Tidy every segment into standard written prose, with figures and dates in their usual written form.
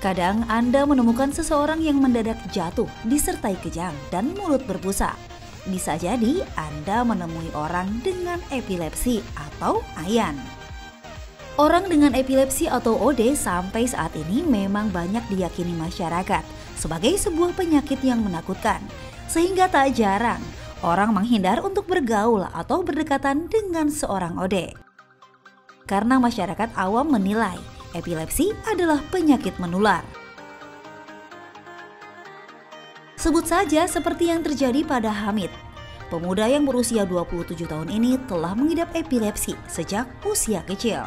Kadang Anda menemukan seseorang yang mendadak jatuh disertai kejang dan mulut berbusa. Bisa jadi Anda menemui orang dengan epilepsi atau ayan. Orang dengan epilepsi atau OD sampai saat ini memang banyak diyakini masyarakat sebagai sebuah penyakit yang menakutkan. Sehingga tak jarang orang menghindar untuk bergaul atau berdekatan dengan seorang OD. Karena masyarakat awam menilai epilepsi adalah penyakit menular. Sebut saja seperti yang terjadi pada Hamid. Pemuda yang berusia 27 tahun ini telah mengidap epilepsi sejak usia kecil.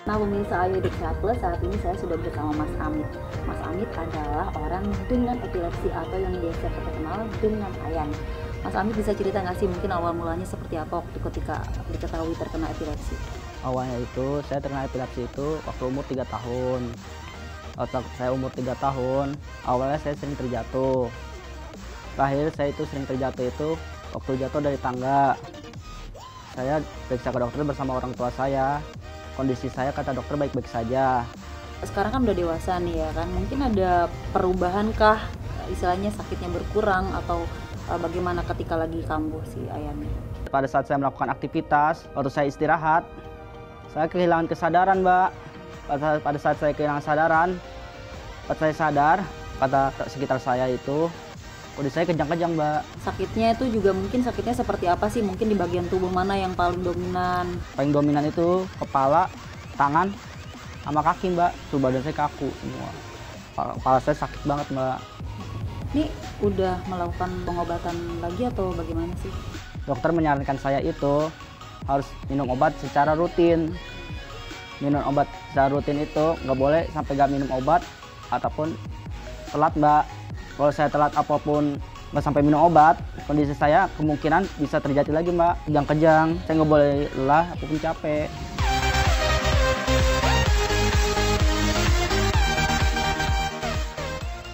Nah, pemirsa Ayu Diksha Plus, saat ini saya sudah bersama Mas Hamid. Mas Hamid adalah orang dengan epilepsi atau yang biasa kita kenal dengan ayan. Mas Hamid bisa cerita nggak sih mungkin awal mulanya seperti apa waktu ketika diketahui terkena epilepsi? Awalnya itu saya terkena epilepsi itu waktu umur 3 tahun. Waktu saya umur 3 tahun, awalnya saya sering terjatuh. Terakhir saya itu sering terjatuh itu waktu jatuh dari tangga. Saya periksa ke dokter bersama orang tua saya. Kondisi saya kata dokter baik-baik saja. Sekarang kan udah dewasa nih ya kan, mungkin ada perubahan kah? Istilahnya sakitnya berkurang atau bagaimana ketika lagi kambuh si ayannya? Pada saat saya melakukan aktivitas, waktu saya istirahat, saya kehilangan kesadaran, Mbak. Pada saat saya kehilangan kesadaran, pas saya sadar, kata sekitar saya itu, kondisi saya kejang-kejang, Mbak. Sakitnya itu juga mungkin sakitnya seperti apa sih? Mungkin di bagian tubuh mana yang paling dominan? Paling dominan itu kepala, tangan, sama kaki, Mbak. Tuh badan saya kaku semua. Kepala saya sakit banget, Mbak. Ini udah melakukan pengobatan lagi atau bagaimana sih? Dokter menyarankan saya itu harus minum obat secara rutin. Minum obat secara rutin itu nggak boleh sampai nggak minum obat ataupun telat, Mbak. Kalau saya telat apapun nggak sampai minum obat, kondisi saya kemungkinan bisa terjadi lagi, Mbak. Kejang-kejang, saya nggak boleh lelah ataupun capek.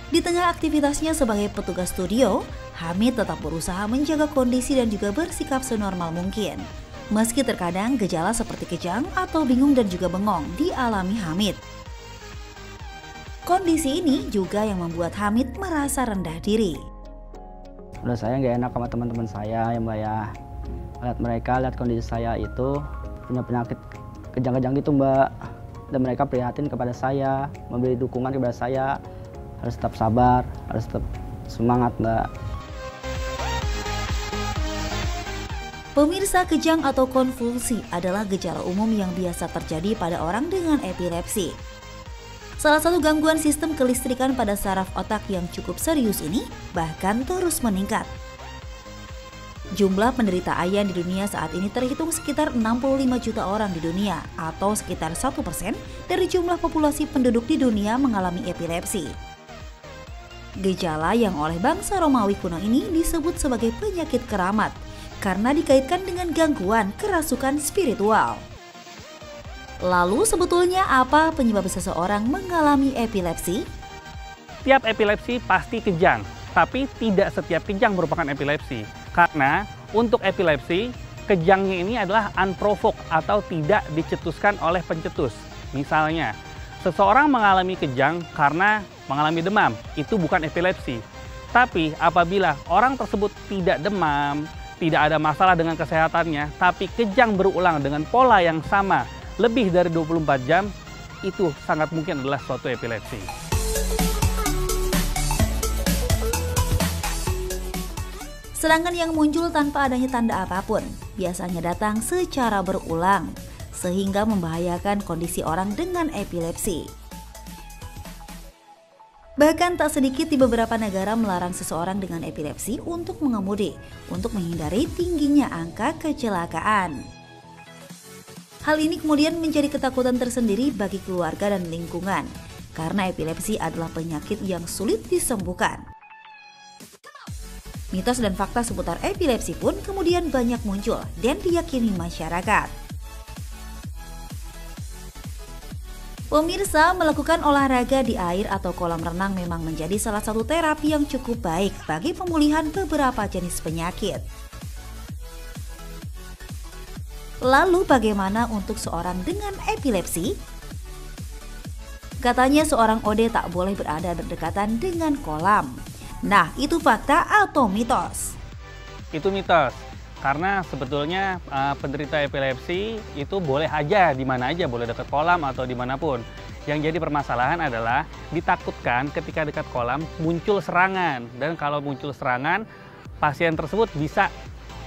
Di tengah aktivitasnya sebagai petugas studio, Hamid tetap berusaha menjaga kondisi dan juga bersikap senormal mungkin. Meski terkadang gejala seperti kejang atau bingung dan juga bengong dialami Hamid. Kondisi ini juga yang membuat Hamid merasa rendah diri. Udah saya nggak enak sama teman-teman saya ya, Mbak ya. Lihat mereka, lihat kondisi saya itu punya penyakit kejang-kejang gitu, Mbak. Dan mereka prihatin kepada saya, memberi dukungan kepada saya. Harus tetap sabar, harus tetap semangat, Mbak. Pemirsa, kejang atau konvulsi adalah gejala umum yang biasa terjadi pada orang dengan epilepsi. Salah satu gangguan sistem kelistrikan pada saraf otak yang cukup serius ini bahkan terus meningkat. Jumlah penderita ayan di dunia saat ini terhitung sekitar 65 juta orang di dunia atau sekitar 1% dari jumlah populasi penduduk di dunia mengalami epilepsi. Gejala yang oleh bangsa Romawi kuno ini disebut sebagai penyakit keramat karena dikaitkan dengan gangguan kerasukan spiritual. Lalu sebetulnya apa penyebab seseorang mengalami epilepsi? Tiap epilepsi pasti kejang, tapi tidak setiap kejang merupakan epilepsi. Karena untuk epilepsi, kejangnya ini adalah unprovoked atau tidak dicetuskan oleh pencetus. Misalnya, seseorang mengalami kejang karena mengalami demam, itu bukan epilepsi. Tapi apabila orang tersebut tidak demam, tidak ada masalah dengan kesehatannya, tapi kejang berulang dengan pola yang sama lebih dari 24 jam, itu sangat mungkin adalah suatu epilepsi. Serangan yang muncul tanpa adanya tanda apapun, biasanya datang secara berulang, sehingga membahayakan kondisi orang dengan epilepsi. Bahkan tak sedikit di beberapa negara melarang seseorang dengan epilepsi untuk mengemudi, untuk menghindari tingginya angka kecelakaan. Hal ini kemudian menjadi ketakutan tersendiri bagi keluarga dan lingkungan, karena epilepsi adalah penyakit yang sulit disembuhkan. Mitos dan fakta seputar epilepsi pun kemudian banyak muncul dan diyakini masyarakat. Pemirsa, melakukan olahraga di air atau kolam renang memang menjadi salah satu terapi yang cukup baik bagi pemulihan beberapa jenis penyakit. Lalu bagaimana untuk seorang dengan epilepsi? Katanya seorang OD tak boleh berada berdekatan dengan kolam. Nah, itu fakta atau mitos? Itu mitos. Karena sebetulnya penderita epilepsi itu boleh aja di mana aja, boleh dekat kolam atau dimanapun. Yang jadi permasalahan adalah ditakutkan ketika dekat kolam muncul serangan. Dan kalau muncul serangan, pasien tersebut bisa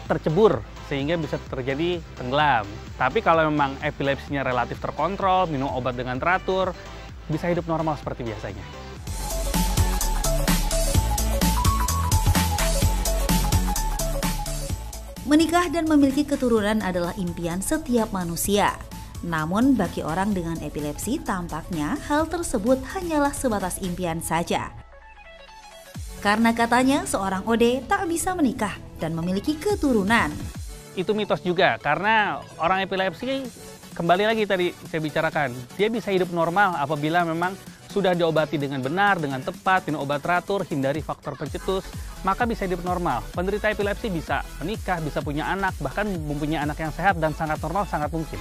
tercebur sehingga bisa terjadi tenggelam. Tapi kalau memang epilepsinya relatif terkontrol, minum obat dengan teratur, bisa hidup normal seperti biasanya. Menikah dan memiliki keturunan adalah impian setiap manusia. Namun bagi orang dengan epilepsi tampaknya hal tersebut hanyalah sebatas impian saja. Karena katanya seorang OD tak bisa menikah dan memiliki keturunan. Itu mitos juga, karena orang epilepsi, kembali lagi tadi saya bicarakan, dia bisa hidup normal apabila memang sudah diobati dengan benar, dengan tepat, minum obat teratur, hindari faktor pencetus, maka bisa hidup normal. Penderita epilepsi bisa menikah, bisa punya anak, bahkan mempunyai anak yang sehat dan sangat normal, sangat mungkin.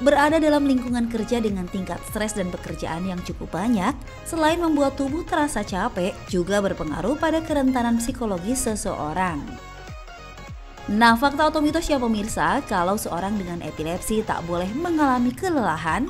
Berada dalam lingkungan kerja dengan tingkat stres dan pekerjaan yang cukup banyak, selain membuat tubuh terasa capek, juga berpengaruh pada kerentanan psikologis seseorang. Nah, fakta atau mitos ya pemirsa, kalau seorang dengan epilepsi tak boleh mengalami kelelahan?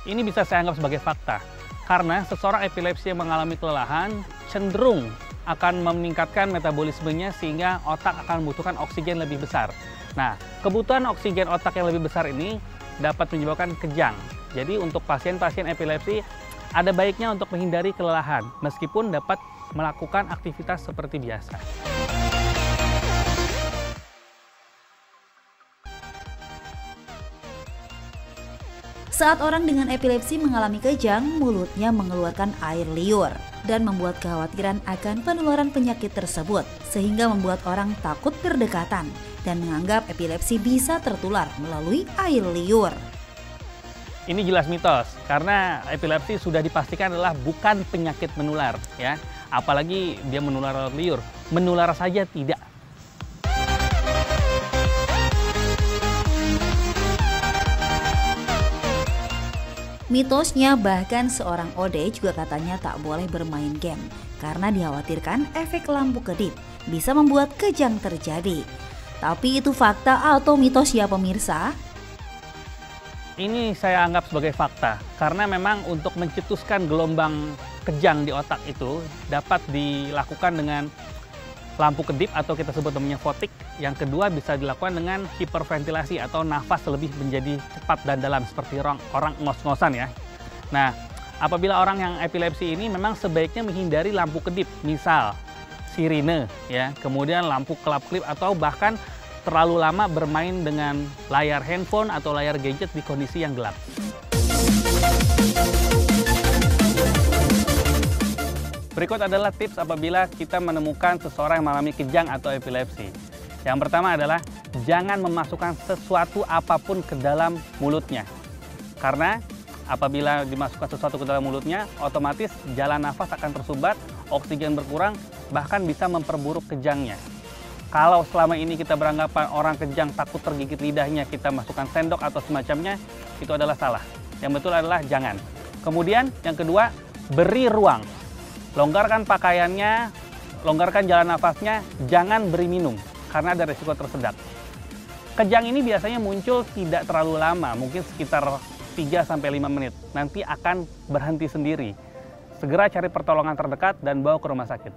Ini bisa saya anggap sebagai fakta, karena seseorang epilepsi yang mengalami kelelahan cenderung akan meningkatkan metabolismenya sehingga otak akan membutuhkan oksigen lebih besar. Nah, kebutuhan oksigen otak yang lebih besar ini dapat menyebabkan kejang. Jadi untuk pasien-pasien epilepsi ada baiknya untuk menghindari kelelahan, meskipun dapat melakukan aktivitas seperti biasa. Saat orang dengan epilepsi mengalami kejang, mulutnya mengeluarkan air liur dan membuat kekhawatiran akan penularan penyakit tersebut, sehingga membuat orang takut berdekatan dan menganggap epilepsi bisa tertular melalui air liur. Ini jelas mitos, karena epilepsi sudah dipastikan adalah bukan penyakit menular, ya. Apalagi dia menular lewat liur, menular saja tidak. Mitosnya bahkan seorang OD juga katanya tak boleh bermain game karena dikhawatirkan efek lampu kedip bisa membuat kejang terjadi. Tapi itu fakta atau mitos ya pemirsa? Ini saya anggap sebagai fakta, karena memang untuk mencetuskan gelombang kejang di otak itu dapat dilakukan dengan lampu kedip atau kita sebut namanya fotik. Yang kedua bisa dilakukan dengan hiperventilasi atau nafas lebih menjadi cepat dan dalam seperti orang ngos-ngosan ya. Nah, apabila orang yang epilepsi ini memang sebaiknya menghindari lampu kedip, misal sirine ya, kemudian lampu kelap-kelip atau bahkan terlalu lama bermain dengan layar handphone atau layar gadget di kondisi yang gelap. Berikut adalah tips apabila kita menemukan seseorang yang mengalami kejang atau epilepsi. Yang pertama adalah jangan memasukkan sesuatu apapun ke dalam mulutnya. Karena apabila dimasukkan sesuatu ke dalam mulutnya, otomatis jalan nafas akan tersumbat, oksigen berkurang, bahkan bisa memperburuk kejangnya. Kalau selama ini kita beranggapan orang kejang takut tergigit lidahnya, kita masukkan sendok atau semacamnya, itu adalah salah. Yang betul adalah jangan. Kemudian yang kedua, beri ruang. Longgarkan pakaiannya, longgarkan jalan nafasnya, jangan beri minum, karena ada risiko tersedak. Kejang ini biasanya muncul tidak terlalu lama, mungkin sekitar 3-5 menit. Nanti akan berhenti sendiri. Segera cari pertolongan terdekat dan bawa ke rumah sakit.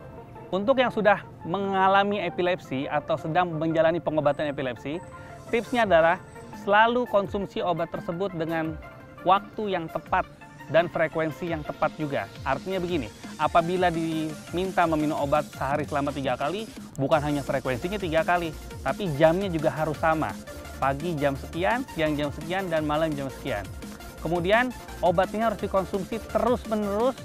Untuk yang sudah mengalami epilepsi atau sedang menjalani pengobatan epilepsi, tipsnya adalah selalu konsumsi obat tersebut dengan waktu yang tepat dan frekuensi yang tepat juga. Artinya begini, apabila diminta meminum obat sehari selama 3 kali, bukan hanya frekuensinya 3 kali, tapi jamnya juga harus sama. Pagi jam sekian, siang jam sekian, dan malam jam sekian. Kemudian obatnya harus dikonsumsi terus-menerus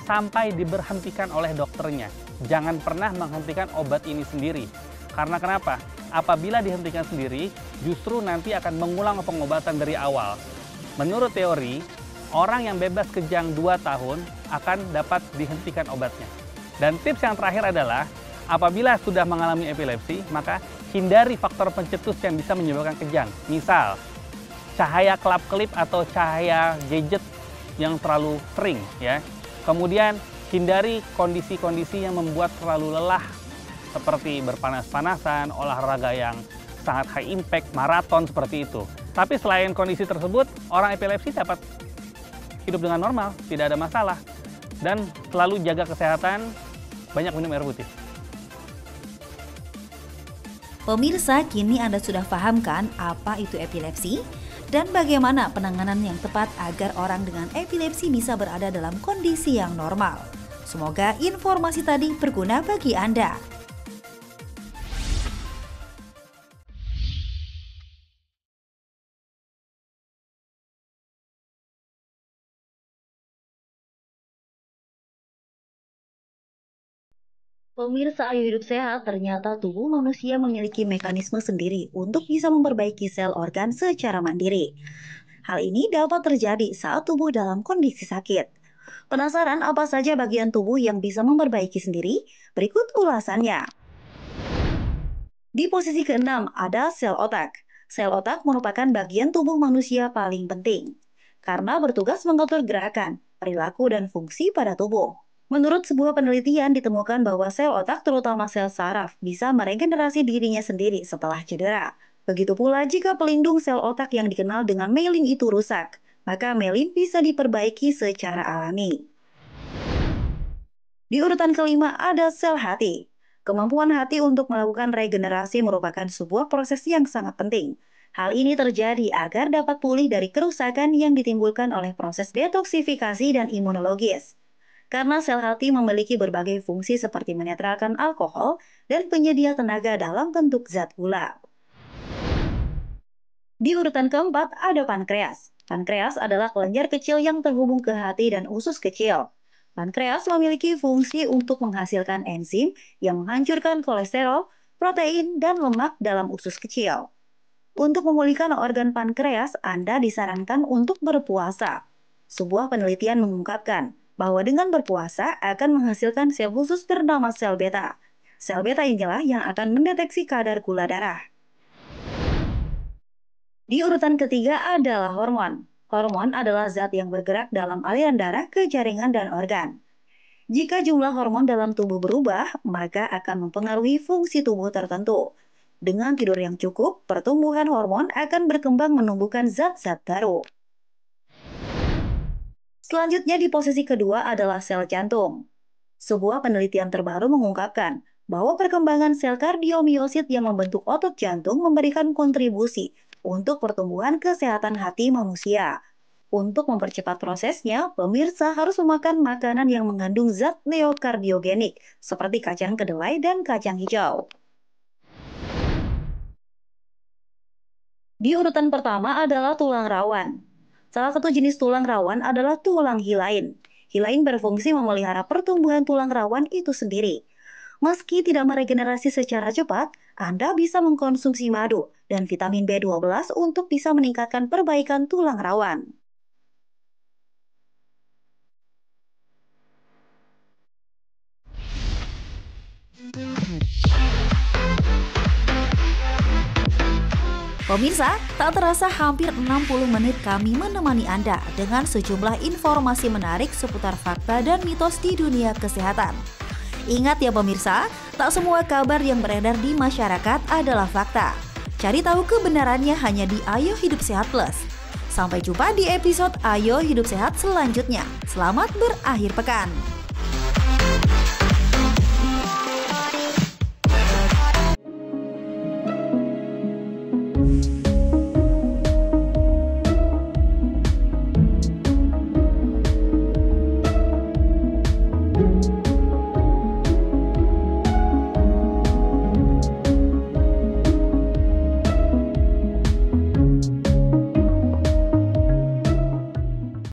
sampai diberhentikan oleh dokternya. Jangan pernah menghentikan obat ini sendiri. Karena kenapa? Apabila dihentikan sendiri, justru nanti akan mengulang pengobatan dari awal. Menurut teori, orang yang bebas kejang 2 tahun akan dapat dihentikan obatnya. Dan tips yang terakhir adalah, apabila sudah mengalami epilepsi, maka hindari faktor pencetus yang bisa menyebabkan kejang. Misal, cahaya kelap-kelip atau cahaya gadget yang terlalu sering ya. Kemudian hindari kondisi-kondisi yang membuat terlalu lelah seperti berpanas-panasan, olahraga yang sangat high impact, maraton seperti itu. Tapi selain kondisi tersebut, orang epilepsi dapat hidup dengan normal, tidak ada masalah. Dan selalu jaga kesehatan, banyak minum air putih. Pemirsa, kini Anda sudah paham kan apa itu epilepsi? Dan bagaimana penanganan yang tepat agar orang dengan epilepsi bisa berada dalam kondisi yang normal? Semoga informasi tadi berguna bagi Anda. Pemirsa Ayo Hidup Sehat, ternyata tubuh manusia memiliki mekanisme sendiri untuk bisa memperbaiki sel organ secara mandiri. Hal ini dapat terjadi saat tubuh dalam kondisi sakit. Penasaran apa saja bagian tubuh yang bisa memperbaiki sendiri? Berikut ulasannya. Di posisi ke-6 ada sel otak. Sel otak merupakan bagian tubuh manusia paling penting karena bertugas mengatur gerakan, perilaku, dan fungsi pada tubuh. Menurut sebuah penelitian ditemukan bahwa sel otak, terutama sel saraf, bisa meregenerasi dirinya sendiri setelah cedera. Begitu pula jika pelindung sel otak yang dikenal dengan myelin itu rusak, maka myelin bisa diperbaiki secara alami. Di urutan ke-5 ada sel hati. Kemampuan hati untuk melakukan regenerasi merupakan sebuah proses yang sangat penting. Hal ini terjadi agar dapat pulih dari kerusakan yang ditimbulkan oleh proses detoksifikasi dan imunologis. Karena sel hati memiliki berbagai fungsi seperti menetralkan alkohol dan penyedia tenaga dalam bentuk zat gula. Di urutan ke-4 ada pankreas. Pankreas adalah kelenjar kecil yang terhubung ke hati dan usus kecil. Pankreas memiliki fungsi untuk menghasilkan enzim yang menghancurkan kolesterol, protein, dan lemak dalam usus kecil. Untuk memulihkan organ pankreas, Anda disarankan untuk berpuasa. Sebuah penelitian mengungkapkan bahwa dengan berpuasa akan menghasilkan sel khusus bernama sel beta. Sel beta inilah yang akan mendeteksi kadar gula darah. Di urutan ketiga adalah hormon. Hormon adalah zat yang bergerak dalam aliran darah ke jaringan dan organ. Jika jumlah hormon dalam tubuh berubah, maka akan mempengaruhi fungsi tubuh tertentu. Dengan tidur yang cukup, pertumbuhan hormon akan berkembang menumbuhkan zat-zat baru. Selanjutnya di posisi kedua adalah sel jantung. Sebuah penelitian terbaru mengungkapkan bahwa perkembangan sel kardiomiosit yang membentuk otot jantung memberikan kontribusi untuk pertumbuhan kesehatan hati manusia. Untuk mempercepat prosesnya, pemirsa harus memakan makanan yang mengandung zat neokardiogenik seperti kacang kedelai dan kacang hijau. Di urutan pertama adalah tulang rawan. Salah satu jenis tulang rawan adalah tulang hilain. Hilain berfungsi memelihara pertumbuhan tulang rawan itu sendiri. Meski tidak meregenerasi secara cepat, Anda bisa mengkonsumsi madu dan vitamin B12 untuk bisa meningkatkan perbaikan tulang rawan. Pemirsa, tak terasa hampir 60 menit kami menemani Anda dengan sejumlah informasi menarik seputar fakta dan mitos di dunia kesehatan. Ingat ya pemirsa, tak semua kabar yang beredar di masyarakat adalah fakta. Cari tahu kebenarannya hanya di Ayo Hidup Sehat Plus. Sampai jumpa di episode Ayo Hidup Sehat selanjutnya. Selamat berakhir pekan.